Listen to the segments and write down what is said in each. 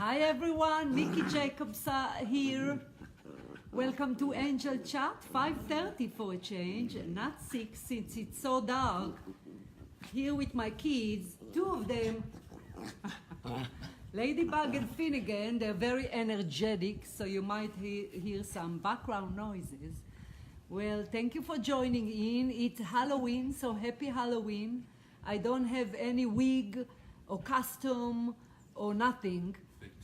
Hi everyone, Mickey Jacobs here. Welcome to Angel Chat, 5:30 for a change, not 6 since it's so dark. Here with my kids, two of them, Ladybug and Finnegan, they're very energetic, so you might hear some background noises. Well, thank you for joining in. It's Halloween, so happy Halloween. I don't have any wig or costume or nothing.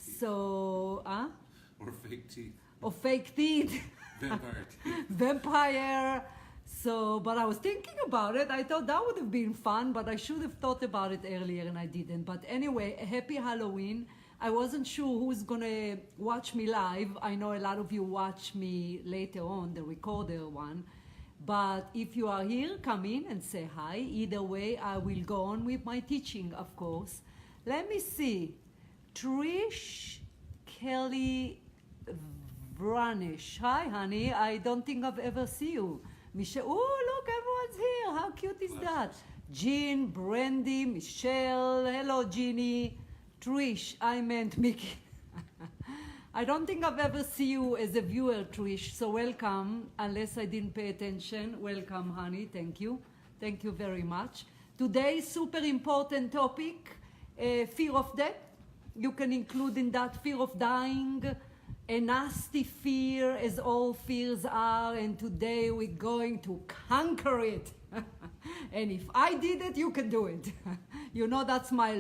So, Or fake teeth. Or fake teeth. Vampire teeth. Vampire. So, but I was thinking about it. I thought that would have been fun, but I should have thought about it earlier and I didn't. But anyway, happy Halloween. I wasn't sure who's gonna watch me live. I know a lot of you watch me later on, the recorder one. But if you are here, come in and say hi. Either way, I will go on with my teaching, of course. Let me see. Trish Kelly Vranish. Hi, honey. I don't think I've ever seen you. Michelle. Oh, look, everyone's here. How cute is that? Jean, Brandy, Michelle. Hello, Jeannie. Trish. I meant Mickey. I don't think I've ever seen you as a viewer, Trish. So welcome. Unless I didn't pay attention. Welcome, honey. Thank you. Thank you very much. Today's super important topic, fear of death. You can include in that fear of dying, a nasty fear as all fears are, and today we're going to conquer it. And if I did it, you can do it. You know that's my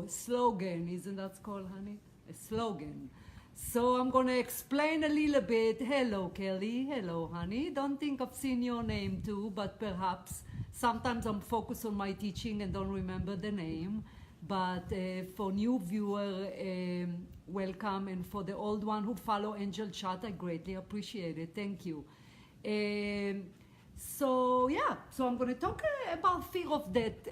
slogan, isn't that called, honey? A slogan. So I'm going to explain a little bit. Hello, Kelly. Hello, honey. Don't think I've seen your name too, but perhaps sometimes I'm focused on my teaching and don't remember the name. But for new viewer, welcome, and for the old one who follow Angel Chat, I greatly appreciate it. Thank you. So I'm going to talk about fear of death.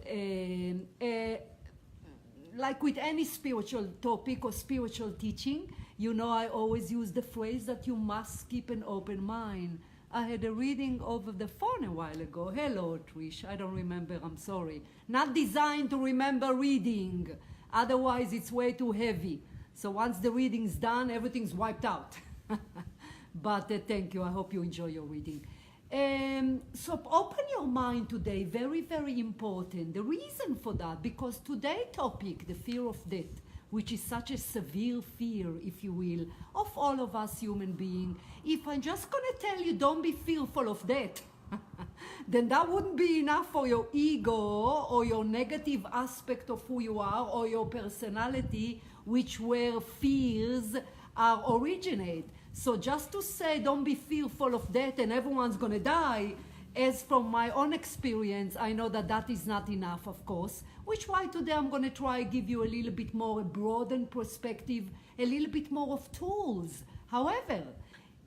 Like with any spiritual topic or spiritual teaching, you know I always use the phrase that you must keep an open mind. I had a reading over the phone a while ago. Hello, Trish. I don't remember. I'm sorry. Not designed to remember reading. Otherwise, it's way too heavy. So once the reading's done, everything's wiped out. But thank you. I hope you enjoy your reading. So open your mind today. Very, very important. The reason for that, because today's topic, the fear of death, which is such a severe fear, if you will, of all of us human beings. If I'm just going to tell you don't be fearful of death, then that wouldn't be enough for your ego or your negative aspect of who you are or your personality, which where fears are originate. So just to say don't be fearful of death and everyone's going to die, as from my own experience, I know that that is not enough, of course, which why today I'm going to try to give you a little bit more a broadened perspective, a little bit more of tools. However,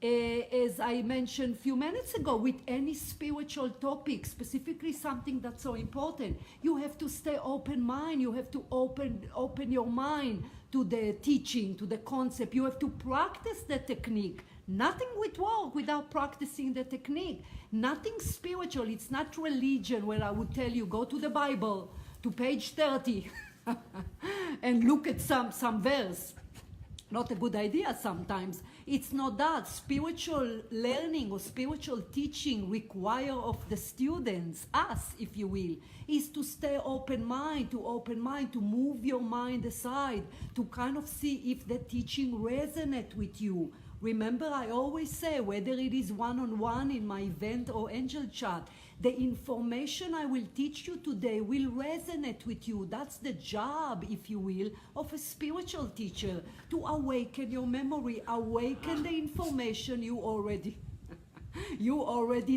as I mentioned a few minutes ago, with any spiritual topic, specifically something that's so important, you have to stay open mind. You have to open your mind to the teaching, to the concept. You have to practice the technique. Nothing would work without practicing the technique. Nothing spiritual. It's not religion where I would tell you, go to the Bible, to page 30, and look at some verse. Not a good idea sometimes. It's not that. Spiritual learning or spiritual teaching require of the students, us, if you will, is to stay open mind, to move your mind aside, to kind of see if the teaching resonates with you. Remember, I always say, whether it is one-on-one in my event or Angel Chat, the information I will teach you today will resonate with you. That's the job, if you will, of a spiritual teacher, to awaken your memory, awaken the information you already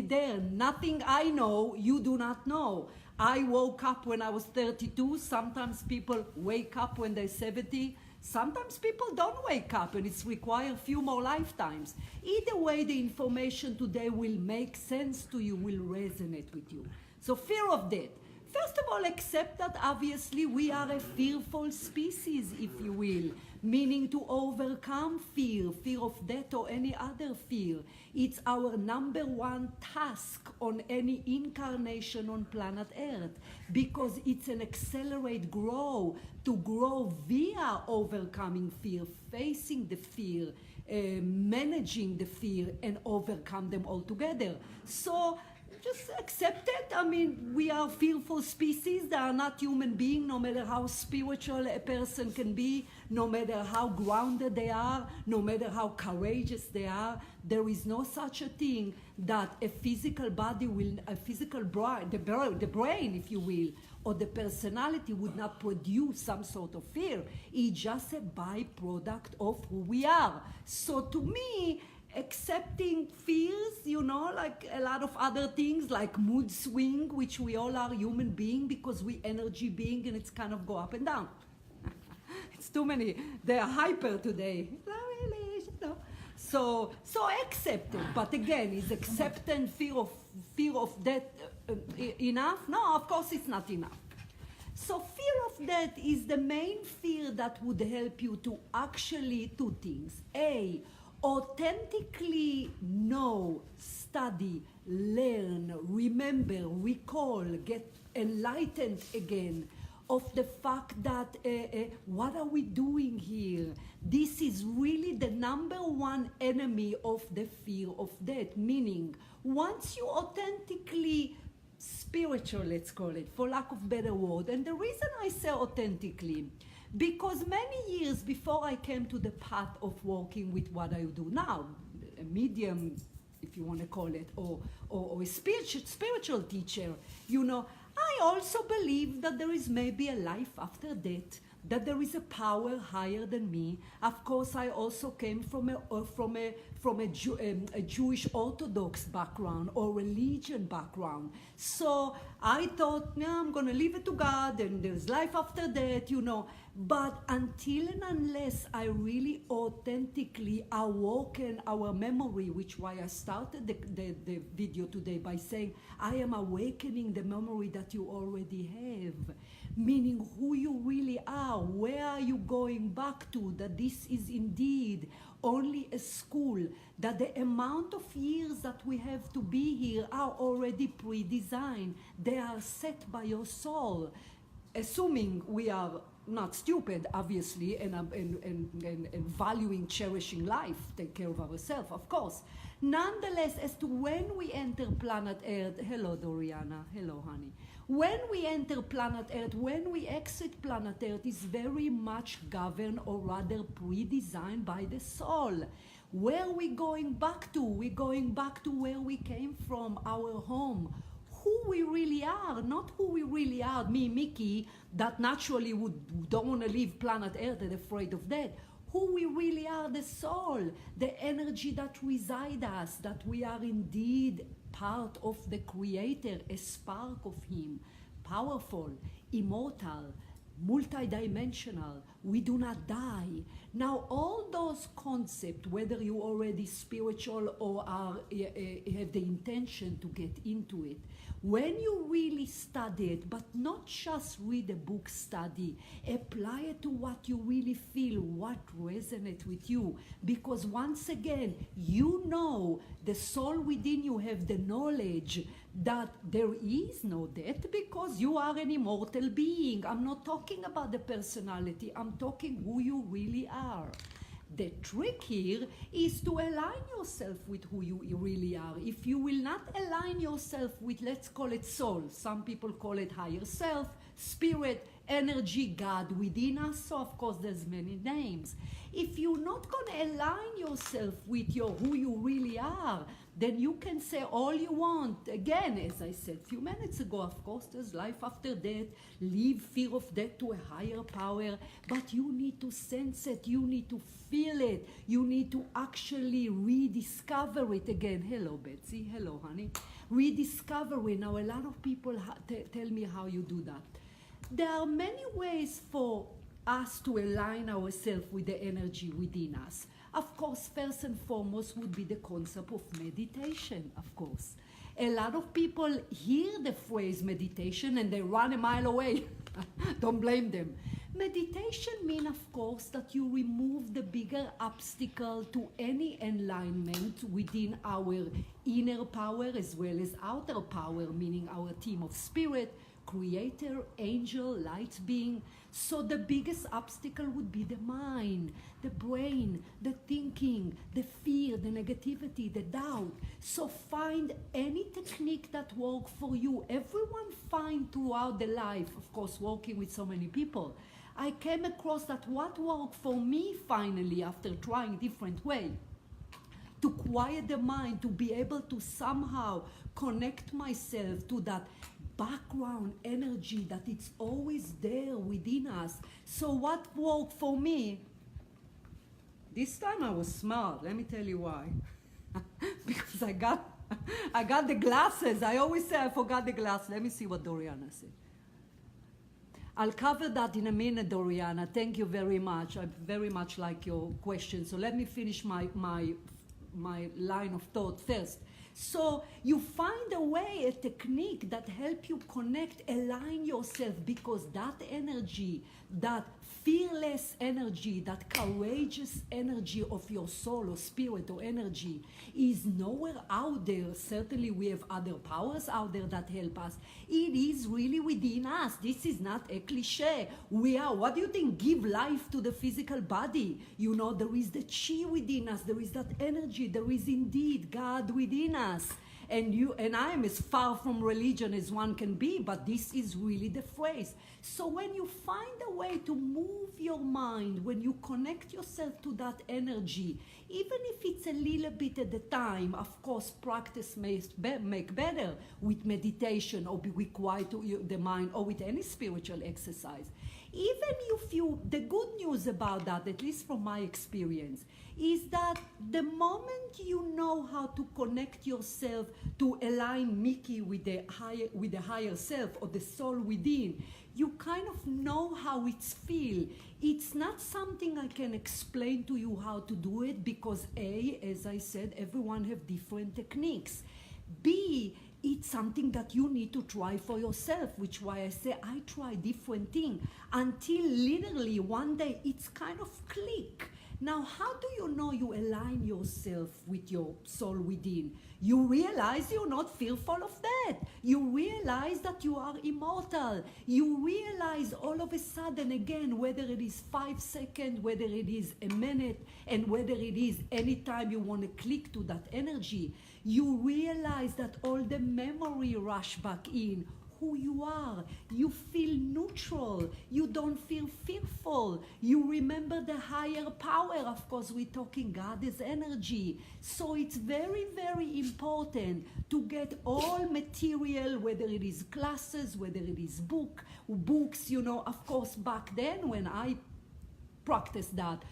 there. Nothing I know, you do not know. I woke up when I was 32. Sometimes people wake up when they're 70. Sometimes people don't wake up and it's required a few more lifetimes. Either way, the information today will make sense to you, will resonate with you. So fear of death. First of all, accept that obviously we are a fearful species, if you will, meaning to overcome fear, fear of death or any other fear. It's our number one task on any incarnation on planet Earth, because it's an accelerate grow, to grow via overcoming fear, facing the fear, managing the fear, and overcome them all together. So just accept it. I mean, we are fearful species. They are not human beings, no matter how spiritual a person can be, no matter how grounded they are, no matter how courageous they are. There is no such a thing that a physical body will, a physical brain, the brain, if you will, or the personality would not produce some sort of fear. It's just a byproduct of who we are. So to me, accepting fears, you know, like a lot of other things, like mood swing, which we all are human being because we energy being, and it's kind of go up and down. It's too many. They are hyper today. Not really, you know. So accept it. But again, is acceptance fear of death enough? No, of course it's not enough. So fear of death is the main fear that would help you to actually two things. A, authentically know, study, learn, remember, recall, get enlightened again of the fact that what are we doing here? This is really the number one enemy of the fear of death. Meaning, once you authentically spiritual, let's call it, for lack of better word, and the reason I say authentically, because many years before I came to the path of working with what I do now, a medium, if you want to call it, or a spiritual teacher, you know, I also believe that there is maybe a life after death, that there is a power higher than me. Of course, I also came from a Jewish Orthodox background or religion background. So I thought, yeah, I'm going to leave it to God, and there's life after death, you know. But until and unless I really authentically awoken our memory, which why I started the video today by saying, I am awakening the memory that you already have. Meaning who you really are, where are you going back to, that this is indeed only a school, that the amount of years that we have to be here are already pre-designed. They are set by your soul, assuming we are not stupid, obviously, and valuing, cherishing life, take care of ourselves, of course. Nonetheless, as to when we enter planet Earth, hello Doriana, hello honey. When we enter planet Earth, when we exit planet Earth, is very much governed, or rather pre-designed by the soul. Where are we going back to? We're going back to where we came from, our home. Who we really are, not who we really are, me, Mickey, that naturally don't want to leave planet Earth and afraid of death. Who we really are, the soul, the energy that resides us, that we are indeed part of the Creator, a spark of Him, powerful, immortal, multidimensional. We do not die. Now, all those concepts, whether you already spiritual or are have the intention to get into it, when you really study it, but not just read a book study, apply it to what you really feel, what resonates with you. Because once again, you know, the soul within you have the knowledge that there is no death because you are an immortal being. I'm not talking about the personality, I'm talking who you really are. The trick here is to align yourself with who you really are. If you will not align yourself with, let's call it soul, some people call it higher self, spirit, energy, God within us, so of course there's many names. If you're not going to align yourself with who you really are, then you can say all you want. Again, as I said a few minutes ago, of course, there's life after death. Leave fear of death to a higher power. But you need to sense it. You need to feel it. You need to actually rediscover it again. Hello, Betsy. Hello, honey. Rediscovery. Now, a lot of people tell me how you do that. There are many ways for us to align ourselves with the energy within us. Of course, first and foremost would be the concept of meditation, of course. A lot of people hear the phrase meditation and they run a mile away. Don't blame them. Meditation means, of course, that you remove the bigger obstacle to any alignment within our inner power as well as outer power, meaning our team of spirit, creator, angel, light being. So the biggest obstacle would be the mind, the brain, the thinking, the fear, the negativity, the doubt. So find any technique that works for you. Everyone find throughout the life, of course, working with so many people. I came across that what worked for me finally after trying different way to quiet the mind, to be able to somehow connect myself to that background energy that it's always there within us. So what worked for me, this time I was smart, let me tell you why. Because I got the glasses. I always say I forgot the glasses. Let me see what Doriana said. I'll cover that in a minute, Doriana. Thank you very much. I very much like your question. So let me finish my line of thought first. So you find a way, a technique that help you connect, align yourself, because that energy, that fearless energy, that courageous energy of your soul or spirit or energy is nowhere out there. Certainly we have other powers out there that help us. It is really within us. This is not a cliche. We are, what do you think, give life to the physical body. You know, there is the chi within us. There is that energy. There is indeed God within us. And I am as far from religion as one can be, but this is really the phrase. So when you find a way to move your mind, when you connect yourself to that energy, even if it's a little bit at the time, of course, practice may make better with meditation or with quiet the mind or with any spiritual exercise. Even if you, the good news about that, at least from my experience, is that the moment you know how to connect yourself to align Mickey with the higher self or the soul within, you kind of know how it's feel. It's not something I can explain to you how to do it because A, as I said, everyone have different techniques. B, it's something that you need to try for yourself, which why I say I try different things until literally one day it's kind of click. Now, how do you know you align yourself with your soul within? You realize you're not fearful of that. You realize that you are immortal. You realize all of a sudden, again, whether it is 5 seconds, whether it is a minute, and whether it is any time you want to click to that energy, you realize that all the memory rush back in. Who you are, you feel neutral, you don't feel fearful, you remember the higher power. Of course, we're talking God is energy. So it's very, very important to get all material, whether it is classes, whether it is books, you know. Of course, back then when I practice that,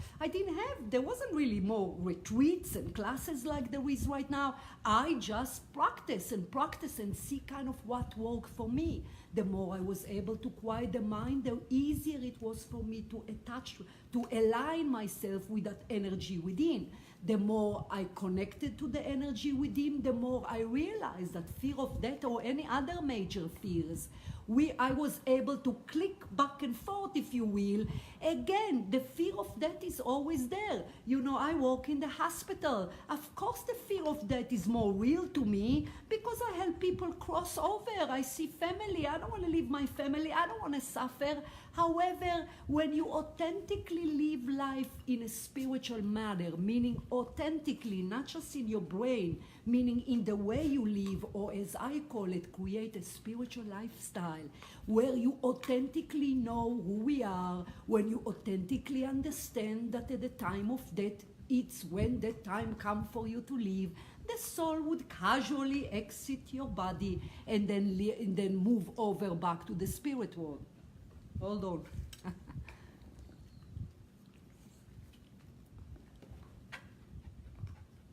there wasn't really more retreats and classes like there is right now. I just practice and see kind of what worked for me. The more I was able to quiet the mind, the easier it was for me to align myself with that energy within. The more I connected to the energy within, the more I realized that fear of death or any other major fears, I was able to click back and forth, if you will. Again, the fear of death is always there. You know, I work in the hospital. Of course, the fear of death is more real to me because I help people cross over. I see family. I don't want to leave my family. I don't want to suffer. However, when you authentically live life in a spiritual manner, meaning authentically, not just in your brain, meaning in the way you live, or as I call it, create a spiritual lifestyle where you authentically know who we are, when you authentically understand that at the time of death, it's when the time comes for you to leave, the soul would casually exit your body and then move over back to the spirit world. Hold on.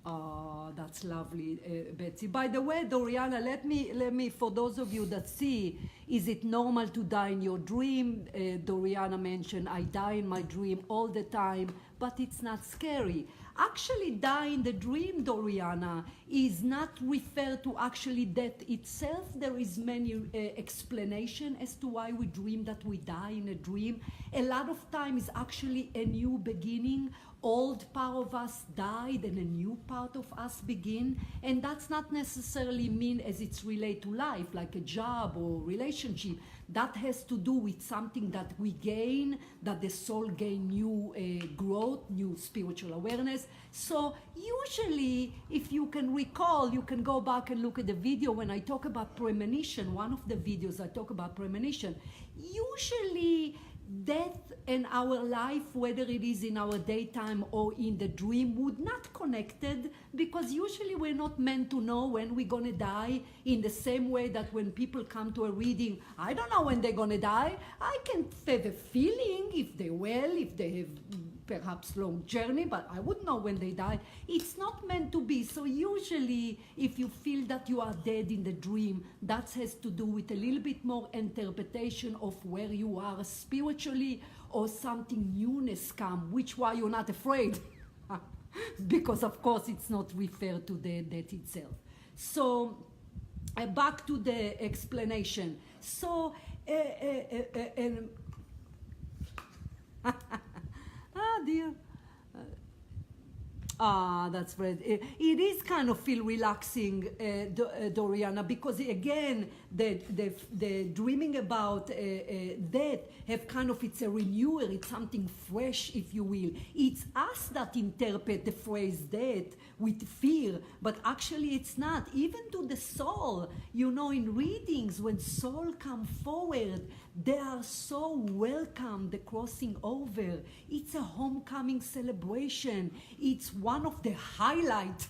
Oh, that's lovely, Betsy. By the way, Doriana, let me, for those of you that see, Is it normal to die in your dream? Doriana mentioned, I die in my dream all the time, but it's not scary. Actually, die in the dream, Doriana, is not referred to actually death itself. There is many explanation as to why we dream that we die in a dream. A lot of time is actually a new beginning. Old part of us died and a new part of us begin, and that's not necessarily mean as it's related to life, like a job or relationship. That has to do with something that we gain, that the soul gain new growth, new spiritual awareness. So usually, if you can recall, you can go back and look at the video when I talk about premonition. One of the videos I talk about premonition. Usually death and our life, whether it is in our daytime or in the dream, would not connected, because usually we're not meant to know when we're gonna die, in the same way that when people come to a reading, I don't know when they're gonna die. I can have a feeling if they're well, if they have perhaps long journey, but I wouldn't know when they die. It's not meant to be. So usually if you feel that you are dead in the dream, that has to do with a little bit more interpretation of where you are spiritually, or something newness come, which why you're not afraid. Because of course it's not referred to the death itself. So back to the explanation. So ah dear. That's right. It is kind of feel relaxing, Doriana, because again, the dreaming about death have kind of, it's a renewal, it's something fresh, if you will. It's us that interpret the phrase death with fear, but actually it's not. Even to the soul, you know, in readings, when soul come forward, they are so welcome, the crossing over. It's a homecoming celebration. It's one of the highlights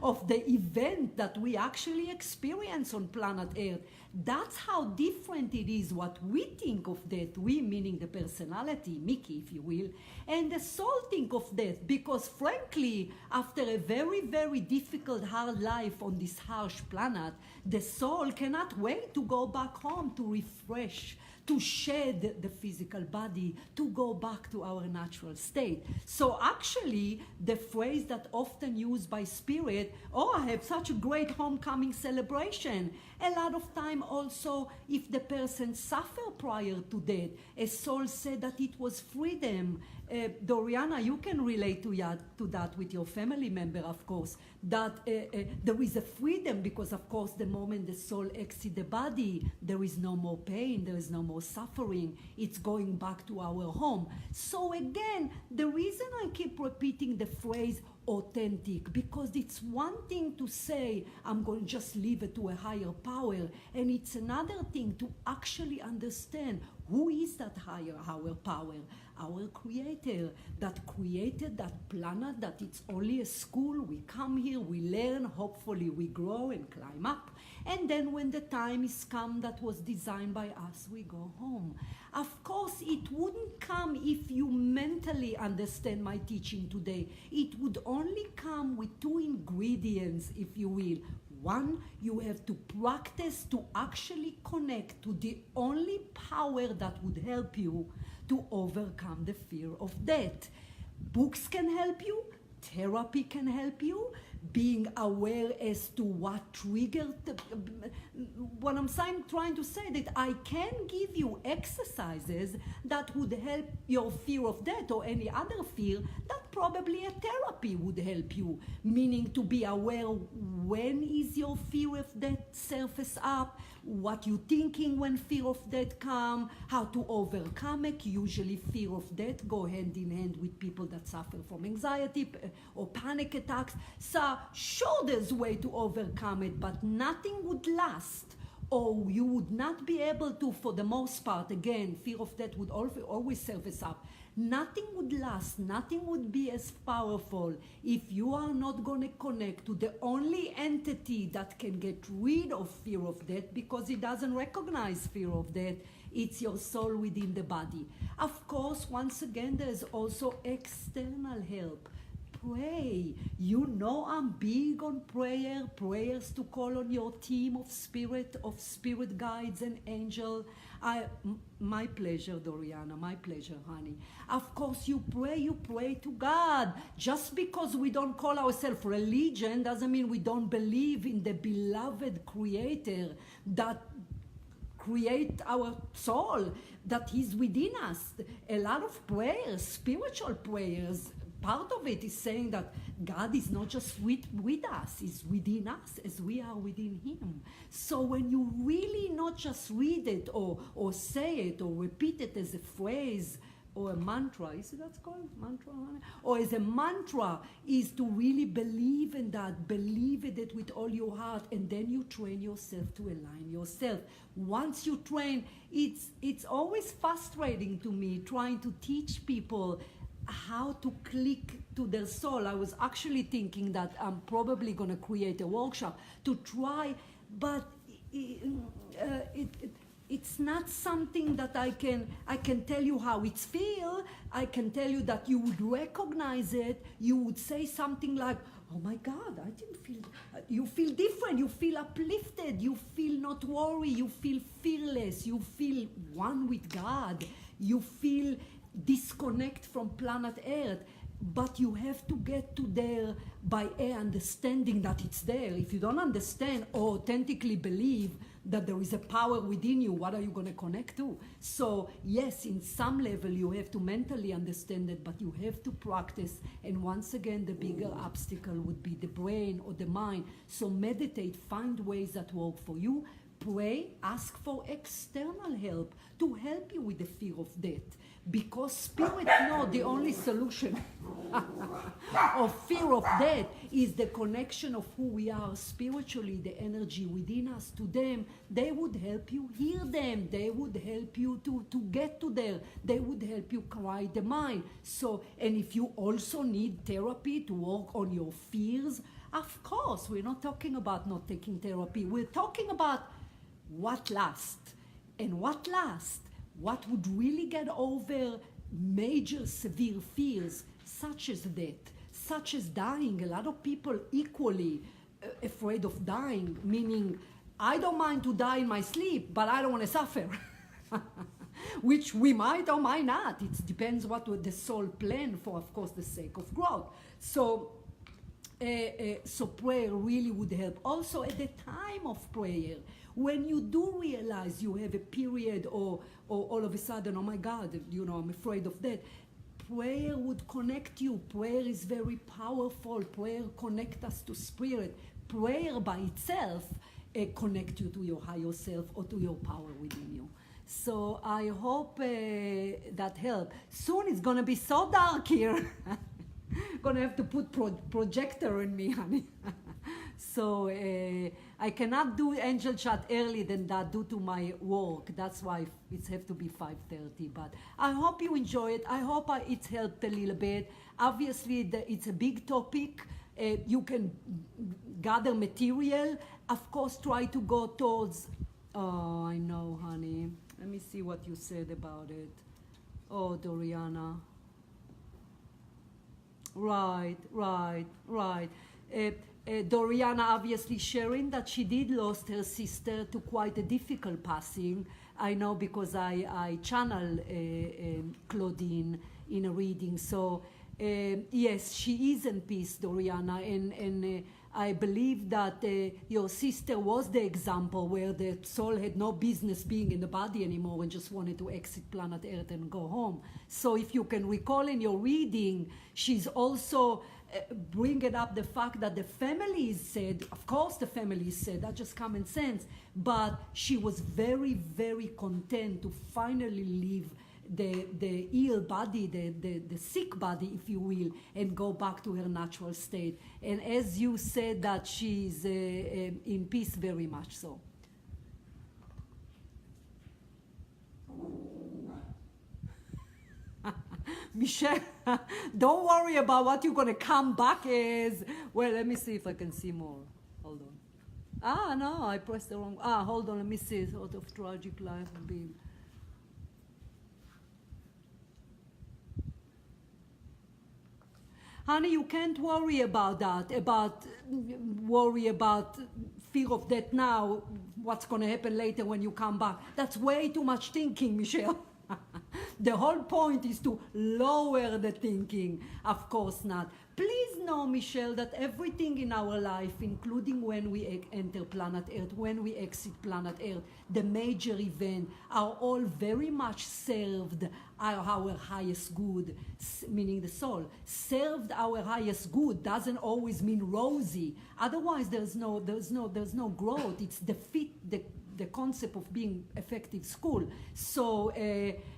of the event that we actually experience on planet Earth. That's how different it is what we think of death, we meaning the personality, Mickey, if you will, and the soul think of death, because frankly, after a very, very difficult, hard life on this harsh planet, the soul cannot wait to go back home to refresh, to shed the physical body, to go back to our natural state. So actually, the phrase that often used by spirit, oh, I have such a great homecoming celebration. A lot of time also, if the person suffered prior to death, a soul said that it was freedom. Doriana, you can relate to that with your family member, of course, that there is a freedom, because of course the moment the soul exits the body, there is no more pain, there is no more suffering, it's going back to our home. So again, the reason I keep repeating the phrase authentic, because it's one thing to say I'm going to just leave it to a higher power, and it's another thing to actually understand who is that higher power. Our creator that created that planet, that it's only a school. We come here, we learn, hopefully we grow and climb up, and then when the time is come that was designed by us, we go home. Of course, it wouldn't come if you mentally understand my teaching today. It would only come with two ingredients, if you will. One, you have to practice to actually connect to the only power that would help you to overcome the fear of death. Books can help you, therapy can help you, being aware as to what triggered what I'm trying to say, that I can give you exercises that would help your fear of death or any other fear, that probably a therapy would help you, meaning to be aware when is your fear of death surface up, what you thinking when fear of death come, how to overcome it. Usually fear of death go hand in hand with people that suffer from anxiety or panic attacks. So sure, there's a way to overcome it, but nothing would last, or you would not be able to, for the most part. Again, fear of death would always surface up. Nothing would last, nothing would be as powerful if you are not going to connect to the only entity that can get rid of fear of death, because it doesn't recognize fear of death. It's your soul within the body. Of course, once again, there's also external help. pray. You know I'm big on prayer, prayers to call on your team of spirit guides and angel. My pleasure, Doriana, my pleasure, honey. Of course, you pray to God. Just because we don't call ourselves religion doesn't mean we don't believe in the beloved Creator that create our soul, that He's within us. A lot of prayers, spiritual prayers, part of it is saying that God is not just with us, He's within us as we are within Him. So when you really not just read it or say it or repeat it as a phrase or a mantra, is it that's called mantra? Or as a mantra, is to really believe in that, believe in it with all your heart, and then you train yourself to align yourself. Once you train, it's always frustrating to me trying to teach people how to click to their soul. I was actually thinking that I'm probably going to create a workshop to try, but it's not something that I can tell you how it feels. I can tell you that you would recognize it. You would say something like, oh my God, I didn't feel, you feel different, you feel uplifted, you feel not worried, you feel fearless, you feel one with God, you feel disconnect from planet Earth. But you have to get to there by understanding that it's there. If you don't understand or authentically believe that there is a power within you, what are you going to connect to? So yes, in some level you have to mentally understand it, but you have to practice. And once again, the bigger obstacle would be the brain or the mind. So meditate, find ways that work for you. Pray, ask for external help to help you with the fear of death. Because spirits know the only solution of fear of death is the connection of who we are spiritually, the energy within us to them. They would help you hear them. They would help you to get to there. They would help you quiet the mind. So, and if you also need therapy to work on your fears, of course, we're not talking about not taking therapy. We're talking about what lasts. And what lasts? What would really get over major severe fears such as death, such as dying. A lot of people equally afraid of dying, meaning I don't mind to die in my sleep, but I don't want to suffer. Which we might or might not. It depends what the soul plan for, of course, the sake of growth. So prayer really would help. Also, at the time of prayer, when you do realize you have a period or all of a sudden, oh my God, I'm afraid of that, prayer would connect you. Prayer is very powerful. Prayer connects us to spirit. Prayer by itself connects you to your higher self or to your power within you. So I hope that helped. Soon it's going to be so dark here. Going to have to put projector on me, honey. So I cannot do angel chat earlier than that due to my work. That's why it has to be 5:30. But I hope you enjoy it. I hope it helped a little bit. Obviously, it's a big topic. You can gather material. Of course, try to go towards... Oh, I know, honey. Let me see what you said about it. Oh, Doriana. Right. Doriana obviously sharing that she did lost her sister to quite a difficult passing. I know because I channel Claudine in a reading. So yes, she is in peace, Doriana, and I believe that your sister was the example where the soul had no business being in the body anymore and just wanted to exit planet Earth and go home. So if you can recall in your reading, she's also bringing up the fact that the family is sad. Of course the family is sad, that's just common sense. But she was very, very content to finally leave the ill body, the sick body, if you will, and go back to her natural state. And as you said, that she's in peace, very much so. Michelle, don't worry about what you're going to come back as. Well, let me see if I can see more. Hold on. No, I pressed the wrong. Hold on, let me see. Sort of tragic life being. Honey, you can't worry about that, worry about fear of death now, what's going to happen later when you come back. That's way too much thinking, Michelle. The whole point is to lower the thinking. Of course not. Please know, Michelle, that everything in our life, including when we enter planet Earth, when we exit planet Earth, the major event, are all very much served our highest good, meaning the soul. Served our highest good doesn't always mean rosy. Otherwise, there's no growth. It's the concept of being effective school. So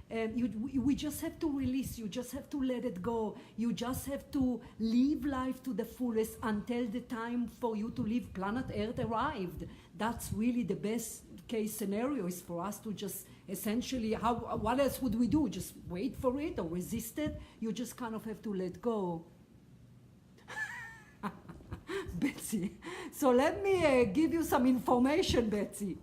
we just have to release. You just have to let it go. You just have to live life to the fullest until the time for you to leave planet Earth arrived. That's really the best case scenario, is for us to just essentially, what else would we do? Just wait for it or resist it? You just kind of have to let go. Betsy. So let me give you some information, Betsy.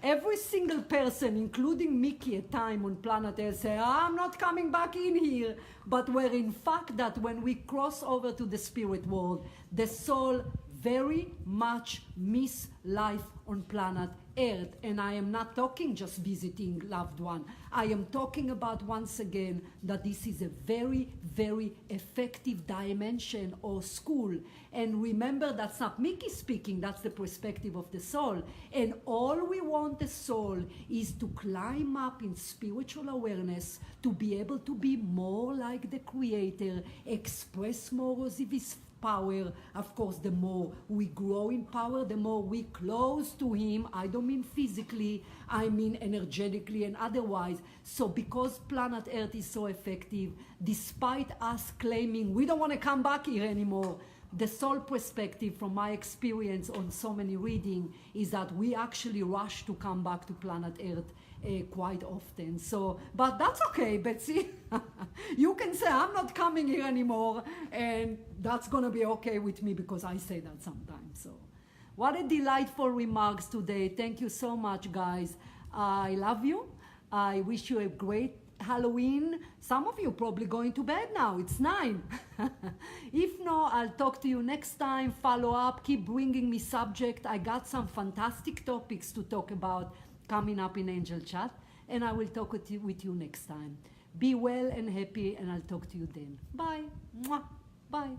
Every single person, including Mickey at time on planet Earth, say, I'm not coming back in here. But where in fact that when we cross over to the spirit world, the soul very much miss life on planet Earth. And I am not talking just visiting loved one. I am talking about, once again, that this is a very, very effective dimension or school. And remember, that's not Mickey speaking, that's the perspective of the soul. And all we want the soul is to climb up in spiritual awareness, to be able to be more like the Creator, express more of His power. Of course, the more we grow in power, the more we close to Him. I don't mean physically, I mean energetically and otherwise. So because planet Earth is so effective, despite us claiming we don't want to come back here anymore, the soul perspective from my experience on so many reading is that we actually rush to come back to planet Earth quite often. So, but that's okay, Betsy. You can say, I'm not coming here anymore, and that's going to be okay with me because I say that sometimes. So, what a delightful remarks today. Thank you so much, guys. I love you. I wish you a great Halloween. Some of you probably going to bed now. It's 9. If not, I'll talk to you next time. Follow up. Keep bringing me subject. I got some fantastic topics to talk about coming up in Angel Chat, and I will talk with you next time. Be well and happy, and I'll talk to you then. Bye. Mwah. Bye.